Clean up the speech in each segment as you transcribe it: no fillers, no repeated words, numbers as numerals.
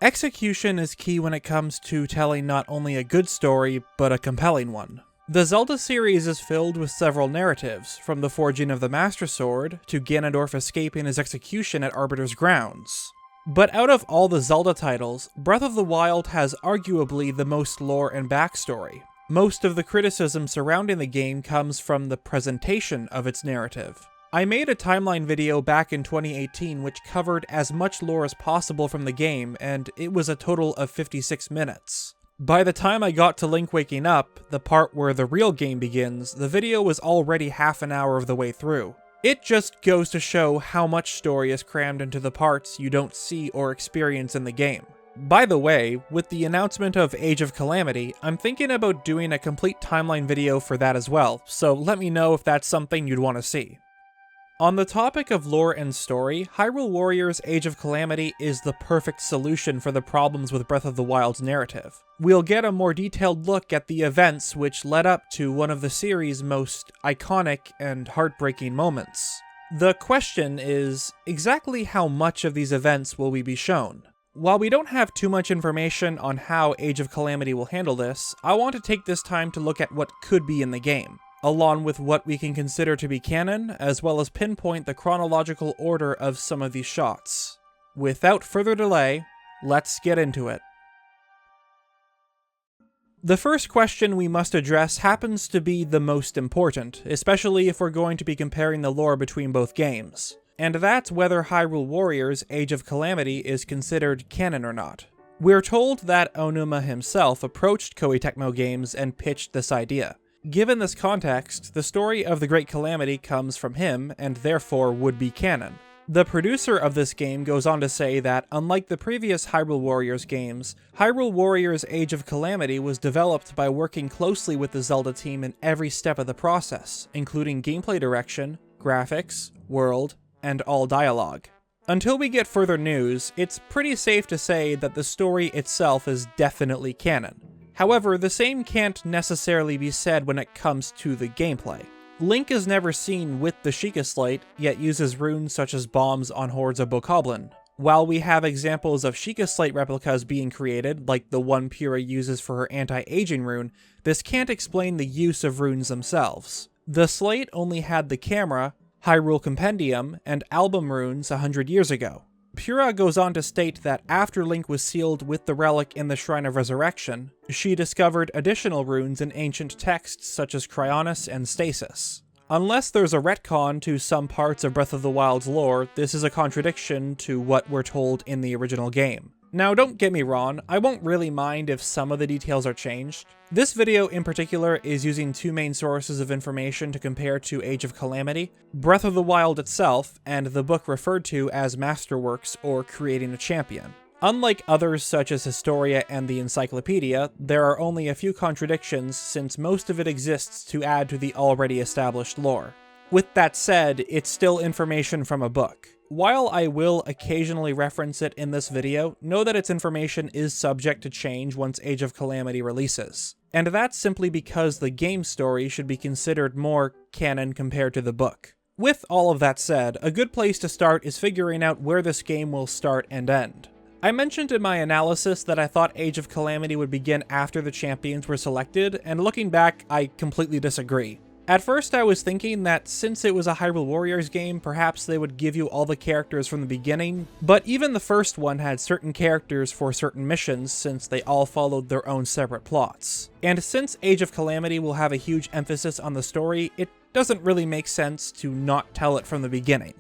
Execution is key when it comes to telling not only a good story, but a compelling one. The Zelda series is filled with several narratives, from the forging of the Master Sword, to Ganondorf escaping his execution at Arbiter's grounds. But out of all the Zelda titles, Breath of the Wild has arguably the most lore and backstory. Most of the criticism surrounding the game comes from the presentation of its narrative. I made a timeline video back in 2018 which covered as much lore as possible from the game, and it was a total of 56 minutes. By the time I got to Link waking up, the part where the real game begins, the video was already half an hour of the way through. It just goes to show how much story is crammed into the parts you don't see or experience in the game. By the way, with the announcement of Age of Calamity, I'm thinking about doing a complete timeline video for that as well, so let me know if that's something you'd want to see. On the topic of lore and story, Hyrule Warriors Age of Calamity is the perfect solution for the problems with Breath of the Wild's narrative. We'll get a more detailed look at the events which led up to one of the series' most iconic and heartbreaking moments. The question is, exactly how much of these events will we be shown? While we don't have too much information on how Age of Calamity will handle this, I want to take this time to look at what could be in the game, along with what we can consider to be canon, as well as pinpoint the chronological order of some of these shots. Without further delay, let's get into it. The first question we must address happens to be the most important, especially if we're going to be comparing the lore between both games. And that's whether Hyrule Warriors Age of Calamity is considered canon or not. We're told that Onuma himself approached Koei Tecmo Games and pitched this idea. Given this context, the story of the Great Calamity comes from him, and therefore would be canon. The producer of this game goes on to say that, unlike the previous Hyrule Warriors games, Hyrule Warriors Age of Calamity was developed by working closely with the Zelda team in every step of the process, including gameplay direction, graphics, world, and all dialogue. Until we get further news, it's pretty safe to say that the story itself is definitely canon. However, the same can't necessarily be said when it comes to the gameplay. Link is never seen with the Sheikah Slate, yet uses runes such as bombs on hordes of bokoblin. While we have examples of Sheikah Slate replicas being created, like the one Pyrrha uses for her anti-aging rune, this can't explain the use of runes themselves. The Slate only had the camera, Hyrule Compendium, and album runes 100 years ago. Pyrrha goes on to state that after Link was sealed with the relic in the Shrine of Resurrection, she discovered additional runes in ancient texts such as Cryonis and Stasis. Unless there's a retcon to some parts of Breath of the Wild's lore, this is a contradiction to what we're told in the original game. Now don't get me wrong, I won't really mind if some of the details are changed. This video in particular is using two main sources of information to compare to Age of Calamity, Breath of the Wild itself, and the book referred to as Masterworks or Creating a Champion. Unlike others such as Historia and the Encyclopedia, there are only a few contradictions since most of it exists to add to the already established lore. With that said, it's still information from a book. While I will occasionally reference it in this video, know that its information is subject to change once Age of Calamity releases. And that's simply because the game story should be considered more canon compared to the book. With all of that said, a good place to start is figuring out where this game will start and end. I mentioned in my analysis that I thought Age of Calamity would begin after the champions were selected, and looking back, I completely disagree. At first I was thinking that since it was a Hyrule Warriors game, perhaps they would give you all the characters from the beginning, but even the first one had certain characters for certain missions since they all followed their own separate plots. And since Age of Calamity will have a huge emphasis on the story, it doesn't really make sense to not tell it from the beginning.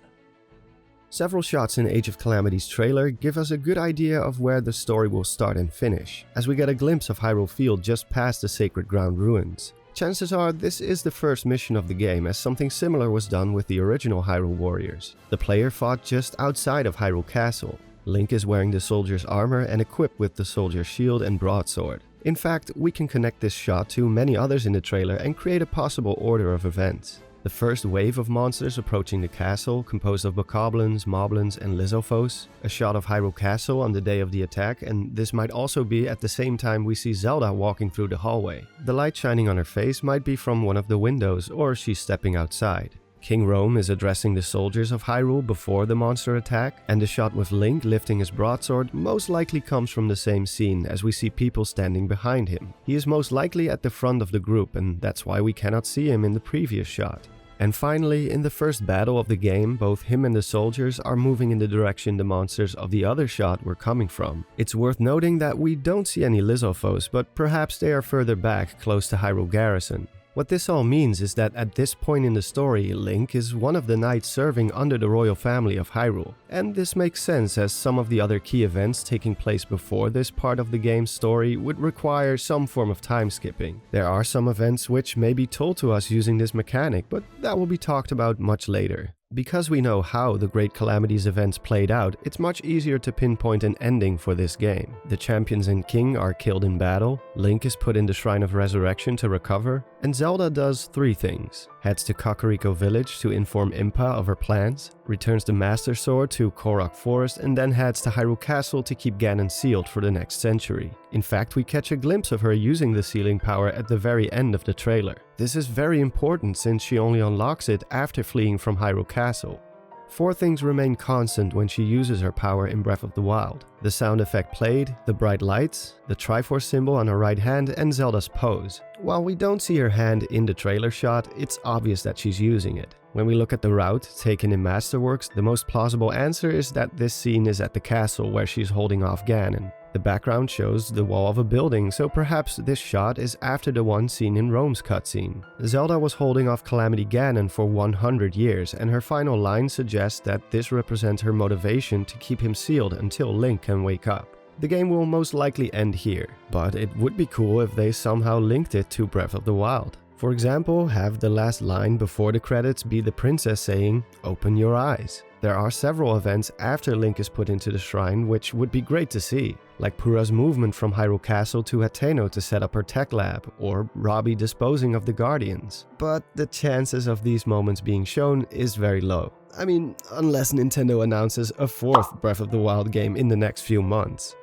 Several shots in Age of Calamity's trailer give us a good idea of where the story will start and finish, as we get a glimpse of Hyrule Field just past the Sacred Ground ruins. Chances are this is the first mission of the game, as something similar was done with the original Hyrule Warriors. The player fought just outside of Hyrule Castle. Link is wearing the soldier's armor and equipped with the soldier's shield and broadsword. In fact, we can connect this shot to many others in the trailer and create a possible order of events. The first wave of monsters approaching the castle, composed of bokoblins, moblins, and Lizzophos. A shot of Hyrule Castle on the day of the attack, and this might also be at the same time we see Zelda walking through the hallway. The light shining on her face might be from one of the windows, or she's stepping outside. King Rome is addressing the soldiers of Hyrule before the monster attack, and the shot with Link lifting his broadsword most likely comes from the same scene, as we see people standing behind him. He is most likely at the front of the group, and that's why we cannot see him in the previous shot. And finally, in the first battle of the game, both him and the soldiers are moving in the direction the monsters of the other shot were coming from. It's worth noting that we don't see any Lizalfos, but perhaps they are further back, close to Hyrule Garrison. What this all means is that at this point in the story, Link is one of the knights serving under the royal family of Hyrule. And this makes sense, as some of the other key events taking place before this part of the game's story would require some form of time skipping. There are some events which may be told to us using this mechanic, but that will be talked about much later. Because we know how the Great Calamity's events played out, it's much easier to pinpoint an ending for this game. The champions and king are killed in battle, Link is put in the Shrine of Resurrection to recover, and Zelda does 3 things. Heads to Kakariko Village to inform Impa of her plans, returns the Master Sword to Korok Forest, and then heads to Hyrule Castle to keep Ganon sealed for the next century. In fact, we catch a glimpse of her using the sealing power at the very end of the trailer. This is very important since she only unlocks it after fleeing from Hyrule Castle. 4 things remain constant when she uses her power in Breath of the Wild. The sound effect played, the bright lights, the Triforce symbol on her right hand, and Zelda's pose. While we don't see her hand in the trailer shot, it's obvious that she's using it. When we look at the route taken in Masterworks, the most plausible answer is that this scene is at the castle where she's holding off Ganon. The background shows the wall of a building, so perhaps this shot is after the one seen in Rome's cutscene. Zelda was holding off Calamity Ganon for 100 years, and her final line suggests that this represents her motivation to keep him sealed until Link can wake up. The game will most likely end here, but it would be cool if they somehow linked it to Breath of the Wild. For example, have the last line before the credits be the princess saying, "Open your eyes." There are several events after Link is put into the shrine which would be great to see, like Purah's movement from Hyrule Castle to Hateno to set up her tech lab, or Robbie disposing of the Guardians. But the chances of these moments being shown is very low. I mean, unless Nintendo announces a 4th Breath of the Wild game in the next few months.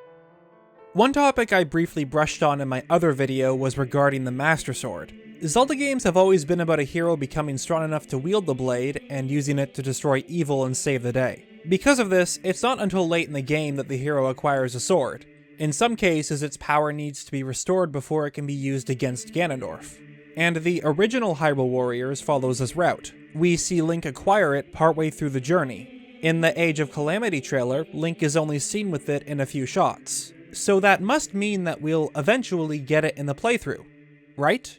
One topic I briefly brushed on in my other video was regarding the Master Sword. Zelda games have always been about a hero becoming strong enough to wield the blade and using it to destroy evil and save the day. Because of this, it's not until late in the game that the hero acquires a sword. In some cases, its power needs to be restored before it can be used against Ganondorf. And the original Hyrule Warriors follows this route. We see Link acquire it partway through the journey. In the Age of Calamity trailer, Link is only seen with it in a few shots. So that must mean that we'll eventually get it in the playthrough, right?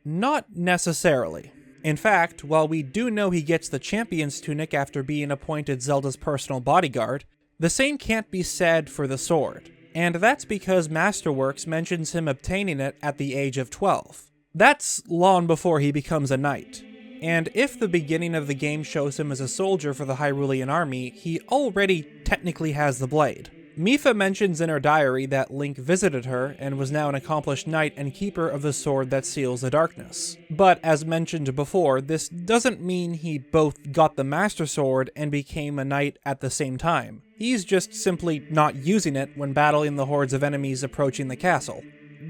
Not necessarily. In fact, while we do know he gets the Champion's Tunic after being appointed Zelda's personal bodyguard, the same can't be said for the sword. And that's because Masterworks mentions him obtaining it at the age of 12. That's long before he becomes a knight. And if the beginning of the game shows him as a soldier for the Hyrulean army, he already technically has the blade. Mipha mentions in her diary that Link visited her and was now an accomplished knight and keeper of the sword that seals the darkness. But as mentioned before, this doesn't mean he both got the Master Sword and became a knight at the same time. He's just simply not using it when battling the hordes of enemies approaching the castle.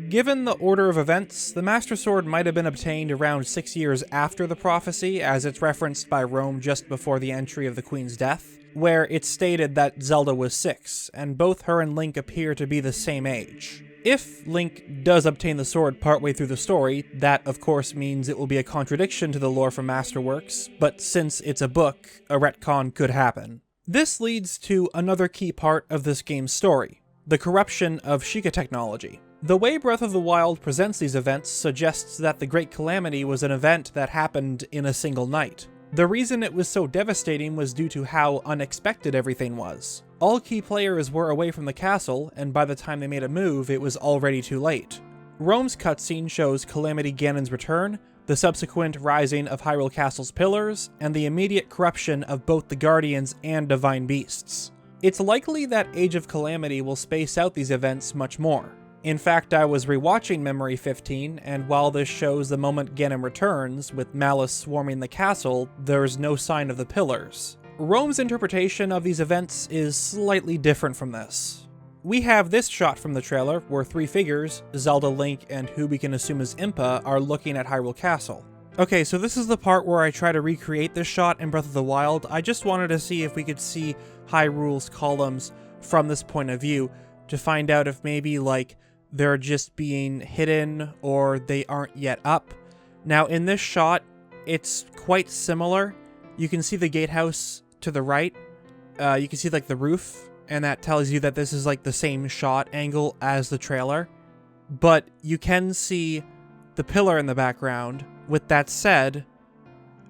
Given the order of events, the Master Sword might have been obtained around 6 years after the prophecy, as it's referenced by Rome just before the entry of the Queen's death, where it's stated that Zelda was 6, and both her and Link appear to be the same age. If Link does obtain the sword partway through the story, that of course means it will be a contradiction to the lore from Masterworks, but since it's a book, a retcon could happen. This leads to another key part of this game's story, the corruption of Sheikah technology. The way Breath of the Wild presents these events suggests that the Great Calamity was an event that happened in a single night. The reason it was so devastating was due to how unexpected everything was. All key players were away from the castle, and by the time they made a move, it was already too late. Rome's cutscene shows Calamity Ganon's return, the subsequent rising of Hyrule Castle's pillars, and the immediate corruption of both the Guardians and Divine Beasts. It's likely that Age of Calamity will space out these events much more. In fact, I was rewatching Memory 15, and while this shows the moment Ganon returns, with Malice swarming the castle, there's no sign of the pillars. Rome's interpretation of these events is slightly different from this. We have this shot from the trailer, where 3 figures, Zelda, Link, and who we can assume is Impa, are looking at Hyrule Castle. Okay, so this is the part where I try to recreate this shot in Breath of the Wild. I just wanted to see if we could see Hyrule's columns from this point of view to find out if maybe, like, they're just being hidden or they aren't yet up. Now, in this shot, it's quite similar. You can see the gatehouse to the right. You can see, like, the roof, and that tells you that this is, like, the same shot angle as the trailer. But you can see the pillar in the background. With that said,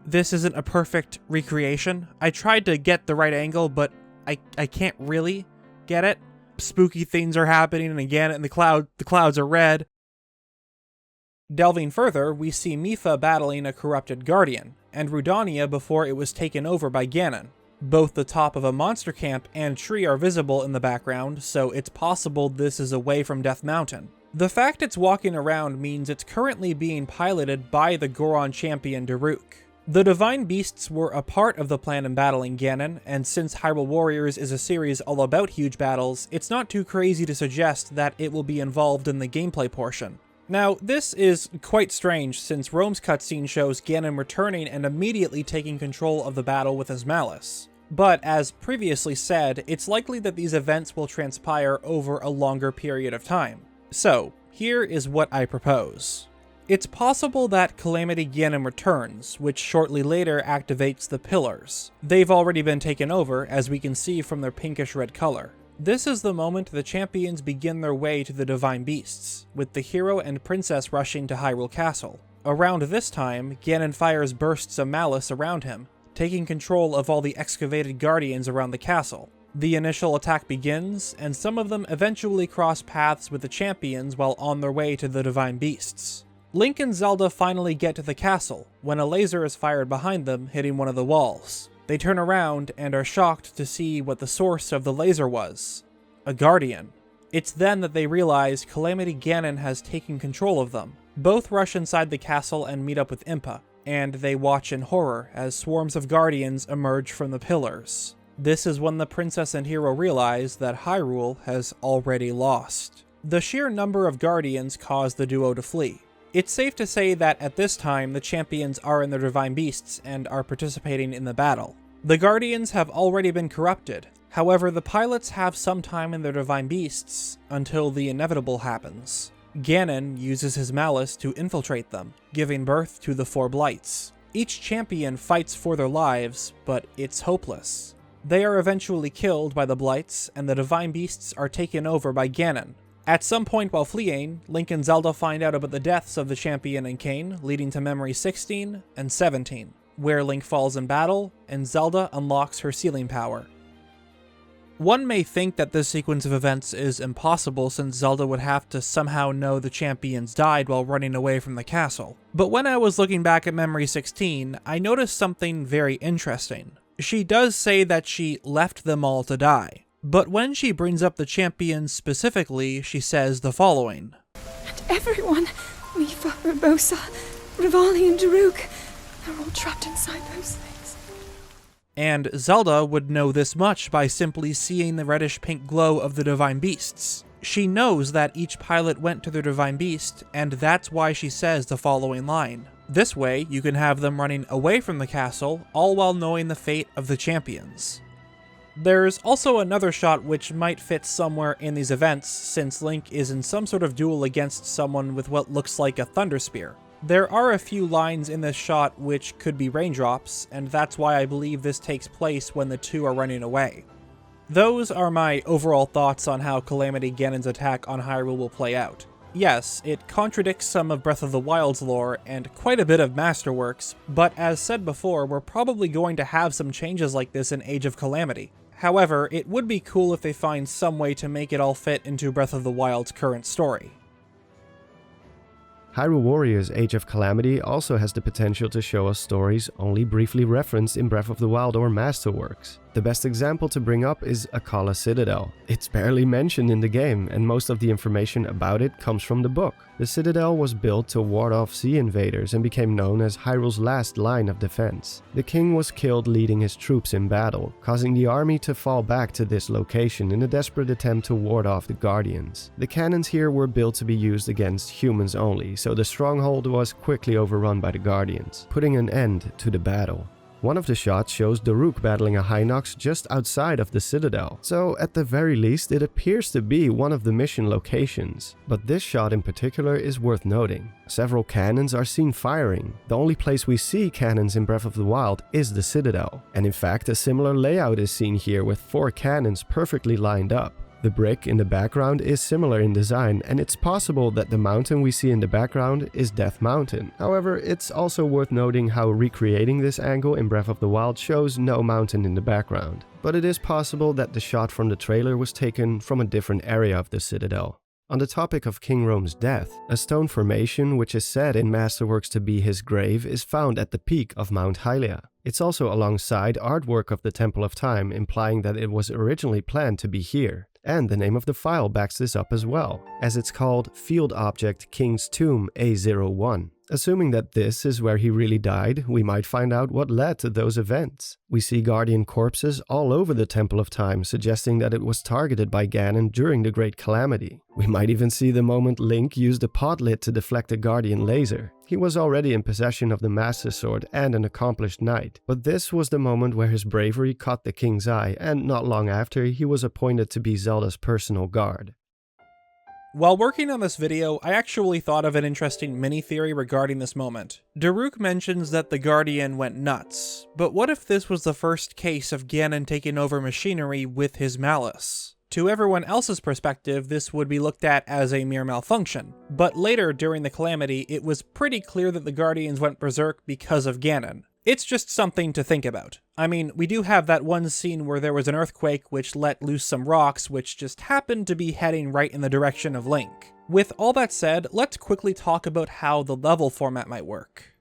this isn't a perfect recreation. I tried to get the right angle, but I can't really get it. Spooky things are happening, and again, and the clouds are red. Delving further, we see Mipha battling a corrupted guardian, and Rudania before it was taken over by Ganon. Both the top of a monster camp and tree are visible in the background, so it's possible this is away from Death Mountain. The fact it's walking around means it's currently being piloted by the Goron champion Daruk. The Divine Beasts were a part of the plan in battling Ganon, and since Hyrule Warriors is a series all about huge battles, it's not too crazy to suggest that it will be involved in the gameplay portion. Now, this is quite strange since Rome's cutscene shows Ganon returning and immediately taking control of the battle with his malice. But, as previously said, it's likely that these events will transpire over a longer period of time. So, here is what I propose. It's possible that Calamity Ganon returns, which shortly later activates the pillars. They've already been taken over, as we can see from their pinkish red color. This is the moment the champions begin their way to the Divine Beasts, with the hero and princess rushing to Hyrule Castle. Around this time, Ganon fires bursts of malice around him, taking control of all the excavated guardians around the castle. The initial attack begins, and some of them eventually cross paths with the champions while on their way to the Divine Beasts. Link and Zelda finally get to the castle, when a laser is fired behind them, hitting one of the walls. They turn around and are shocked to see what the source of the laser was. A guardian. It's then that they realize Calamity Ganon has taken control of them. Both rush inside the castle and meet up with Impa, and they watch in horror as swarms of guardians emerge from the pillars. This is when the princess and hero realize that Hyrule has already lost. The sheer number of guardians cause the duo to flee. It's safe to say that at this time the champions are in their Divine Beasts and are participating in the battle. The guardians have already been corrupted, however the pilots have some time in their Divine Beasts until the inevitable happens. Ganon uses his malice to infiltrate them, giving birth to the Four Blights. Each champion fights for their lives, but it's hopeless. They are eventually killed by the Blights, and the Divine Beasts are taken over by Ganon. At some point while fleeing, Link and Zelda find out about the deaths of the champion and Kain, leading to Memory 16 and 17, where Link falls in battle, and Zelda unlocks her sealing power. One may think that this sequence of events is impossible since Zelda would have to somehow know the champions died while running away from the castle. But when I was looking back at Memory 16, I noticed something very interesting. She does say that she left them all to die. But when she brings up the champions specifically, she says the following. And everyone, Mipha, Urbosa, Rivali and Daruk, they're all trapped inside those things. And Zelda would know this much by simply seeing the reddish-pink glow of the Divine Beasts. She knows that each pilot went to their Divine Beast, and that's why she says the following line. This way, you can have them running away from the castle, all while knowing the fate of the champions. There's also another shot which might fit somewhere in these events, since Link is in some sort of duel against someone with what looks like a Thunder Spear. There are a few lines in this shot which could be raindrops, and that's why I believe this takes place when the two are running away. Those are my overall thoughts on how Calamity Ganon's attack on Hyrule will play out. Yes, it contradicts some of Breath of the Wild's lore and quite a bit of Masterworks, but as said before, we're probably going to have some changes like this in Age of Calamity. However, it would be cool if they find some way to make it all fit into Breath of the Wild's current story. Hyrule Warriors Age of Calamity also has the potential to show us stories only briefly referenced in Breath of the Wild or Masterworks. The best example to bring up is Akkala Citadel. It's barely mentioned in the game, and most of the information about it comes from the book. The citadel was built to ward off sea invaders and became known as Hyrule's last line of defense. The king was killed leading his troops in battle, causing the army to fall back to this location in a desperate attempt to ward off the Guardians. The cannons here were built to be used against humans only, so so the stronghold was quickly overrun by the Guardians, putting an end to the battle. One of the shots shows Daruk battling a Hinox just outside of the Citadel, so at the very least it appears to be one of the mission locations. But this shot in particular is worth noting. Several cannons are seen firing. The only place we see cannons in Breath of the Wild is the Citadel, and in fact a similar layout is seen here with 4 cannons perfectly lined up. The brick in the background is similar in design, and it's possible that the mountain we see in the background is Death Mountain. However, it's also worth noting how recreating this angle in Breath of the Wild shows no mountain in the background. But it is possible that the shot from the trailer was taken from a different area of the Citadel. On the topic of King Rome's death, a stone formation which is said in Masterworks to be his grave is found at the peak of Mount Hylia. It's also alongside artwork of the Temple of Time, implying that it was originally planned to be here. And the name of the file backs this up as well, as it's called Field Object King's Tomb A01. Assuming that this is where he really died, we might find out what led to those events. We see Guardian corpses all over the Temple of Time, suggesting that it was targeted by Ganon during the Great Calamity. We might even see the moment Link used a pot lid to deflect a Guardian laser. He was already in possession of the Master Sword and an accomplished knight, but this was the moment where his bravery caught the king's eye, and not long after he was appointed to be Zelda's personal guard. While working on this video, I actually thought of an interesting mini-theory regarding this moment. Daruk mentions that the Guardian went nuts, but what if this was the first case of Ganon taking over machinery with his malice? To everyone else's perspective, this would be looked at as a mere malfunction, but later during the Calamity, it was pretty clear that the Guardians went berserk because of Ganon. It's just something to think about. I mean, we do have that one scene where there was an earthquake which let loose some rocks which just happened to be heading right in the direction of Link. With all that said, let's quickly talk about how the level format might work.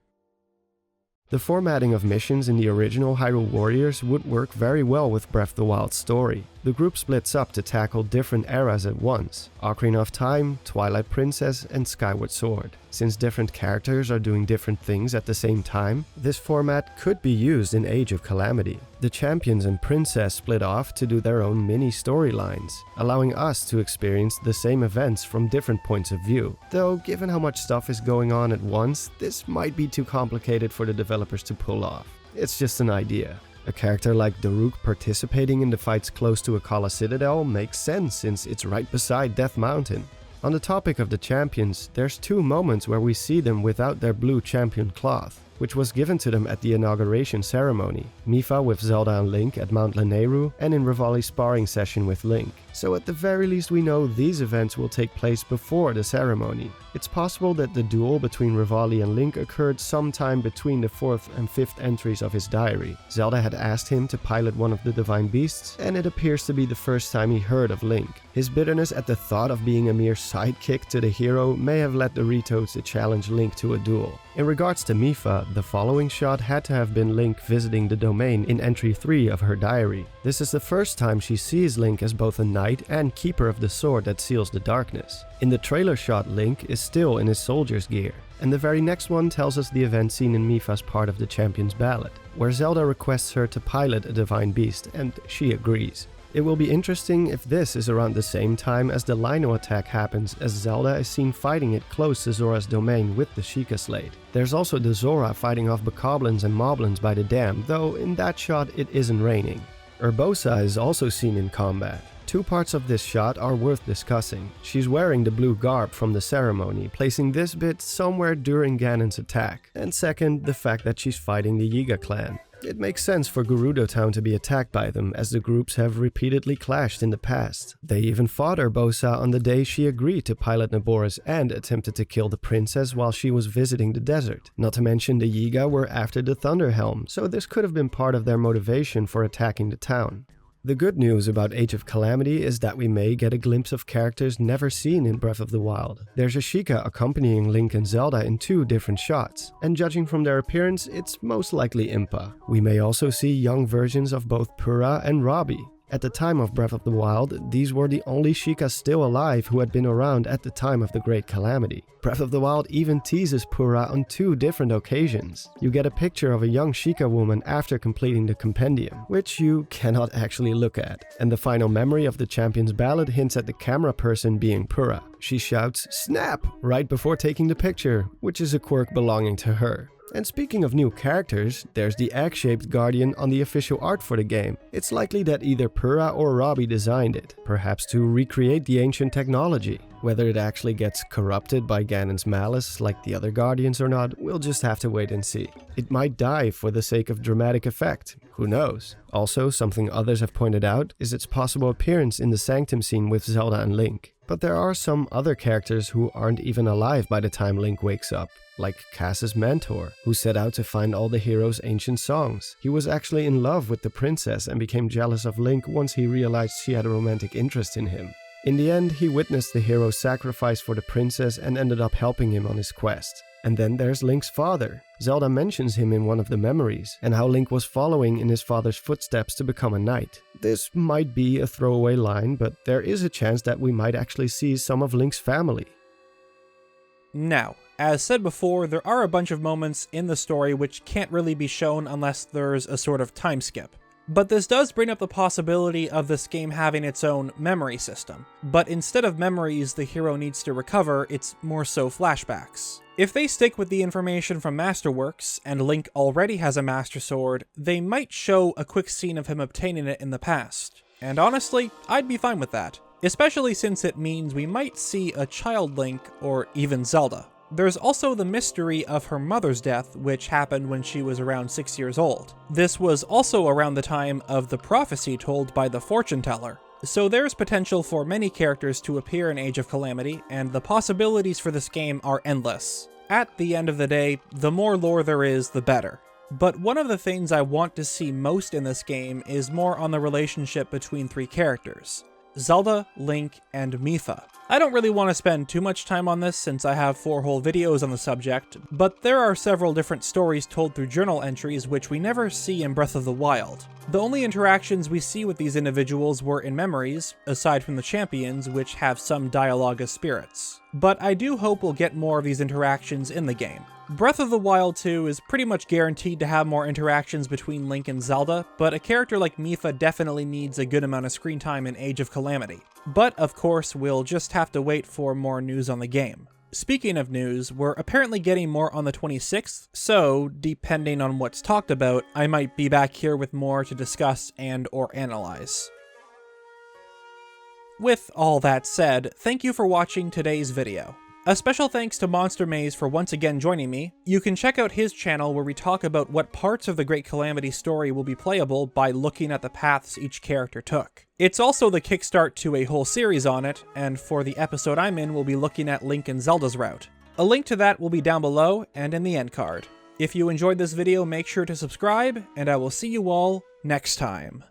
The formatting of missions in the original Hyrule Warriors would work very well with Breath of the Wild's story. The group splits up to tackle different eras at once: Ocarina of Time, Twilight Princess, and Skyward Sword. Since different characters are doing different things at the same time, this format could be used in Age of Calamity. The champions and princess split off to do their own mini storylines, allowing us to experience the same events from different points of view. Though, given how much stuff is going on at once, this might be too complicated for the developers to pull off. It's just an idea. A character like Daruk participating in the fights close to Akala Citadel makes sense since it's right beside Death Mountain. On the topic of the champions, there's 2 moments where we see them without their blue champion cloth, which was given to them at the inauguration ceremony. Mipha with Zelda and Link at Mount Lanayru, and in Revali's sparring session with Link. So at the very least we know these events will take place before the ceremony. It's possible that the duel between Revali and Link occurred sometime between the 4th and 5th entries of his diary. Zelda had asked him to pilot one of the Divine Beasts, and it appears to be the first time he heard of Link. His bitterness at the thought of being a mere sidekick to the hero may have led the Rito to challenge Link to a duel. In regards to Mipha, the following shot had to have been Link visiting the domain in entry 3 of her diary. This is the first time she sees Link as both a knight and keeper of the sword that seals the darkness. In the trailer shot, Link is still in his soldier's gear, and the very next one tells us the event seen in Mipha's part of the Champion's Ballad, where Zelda requests her to pilot a divine beast, and she agrees. It will be interesting if this is around the same time as the Lino attack happens, as Zelda is seen fighting it close to Zora's domain with the Sheikah Slate. There's also the Zora fighting off Bokoblins and Moblins by the dam, though in that shot it isn't raining. Urbosa is also seen in combat. 2 parts of this shot are worth discussing. She's wearing the blue garb from the ceremony, placing this bit somewhere during Ganon's attack. And second, the fact that she's fighting the Yiga clan. It makes sense for Gerudo Town to be attacked by them, as the groups have repeatedly clashed in the past. They even fought Urbosa on the day she agreed to pilot Naboris and attempted to kill the princess while she was visiting the desert. Not to mention the Yiga were after the Thunderhelm, so this could have been part of their motivation for attacking the town. The good news about Age of Calamity is that we may get a glimpse of characters never seen in Breath of the Wild. There's a Sheikah accompanying Link and Zelda in 2 different shots, and judging from their appearance, it's most likely Impa. We may also see young versions of both Purah and Robbie. At the time of Breath of the Wild, these were the only Sheikahs still alive who had been around at the time of the Great Calamity. Breath of the Wild even teases Purah on 2 different occasions. You get a picture of a young Sheikah woman after completing the compendium, which you cannot actually look at. And the final memory of the champion's ballad hints at the camera person being Purah. She shouts, "Snap!" right before taking the picture, which is a quirk belonging to her. And speaking of new characters, there's the egg-shaped guardian on the official art for the game. It's likely that either Purah or Robbie designed it, perhaps to recreate the ancient technology. Whether it actually gets corrupted by Ganon's malice like the other guardians or not, we'll just have to wait and see. It might die for the sake of dramatic effect, who knows? Also, something others have pointed out is its possible appearance in the Sanctum scene with Zelda and Link. But there are some other characters who aren't even alive by the time Link wakes up, like Cass's mentor, who set out to find all the heroes' ancient songs. He was actually in love with the princess and became jealous of Link once he realized she had a romantic interest in him. In the end, he witnessed the hero's sacrifice for the princess and ended up helping him on his quest. And then there's Link's father. Zelda mentions him in one of the memories, and how Link was following in his father's footsteps to become a knight. This might be a throwaway line, but there is a chance that we might actually see some of Link's family. Now, as said before, there are a bunch of moments in the story which can't really be shown unless there's a sort of time skip. But this does bring up the possibility of this game having its own memory system. But instead of memories the hero needs to recover, it's more so flashbacks. If they stick with the information from Masterworks, and Link already has a Master Sword, they might show a quick scene of him obtaining it in the past. And honestly, I'd be fine with that. Especially since it means we might see a child Link, or even Zelda. There's also the mystery of her mother's death, which happened when she was around 6 years old. This was also around the time of the prophecy told by the fortune teller. So there's potential for many characters to appear in Age of Calamity, and the possibilities for this game are endless. At the end of the day, the more lore there is, the better. But one of the things I want to see most in this game is more on the relationship between 3 characters: Zelda, Link, and Mipha. I don't really want to spend too much time on this since I have 4 whole videos on the subject, but there are several different stories told through journal entries which we never see in Breath of the Wild. The only interactions we see with these individuals were in memories, aside from the champions, which have some dialogue as spirits. But I do hope we'll get more of these interactions in the game. Breath of the Wild 2 is pretty much guaranteed to have more interactions between Link and Zelda, but a character like Mipha definitely needs a good amount of screen time in Age of Calamity. But of course, we'll just have to wait for more news on the game. Speaking of news, we're apparently getting more on the 26th, so depending on what's talked about, I might be back here with more to discuss and or analyze. With all that said, thank you for watching today's video. A special thanks to Monster Maze for once again joining me. You can check out his channel where we talk about what parts of the Great Calamity story will be playable by looking at the paths each character took. It's also the kickstart to a whole series on it, and for the episode I'm in, we'll be looking at Link and Zelda's route. A link to that will be down below and in the end card. If you enjoyed this video, make sure to subscribe, and I will see you all next time.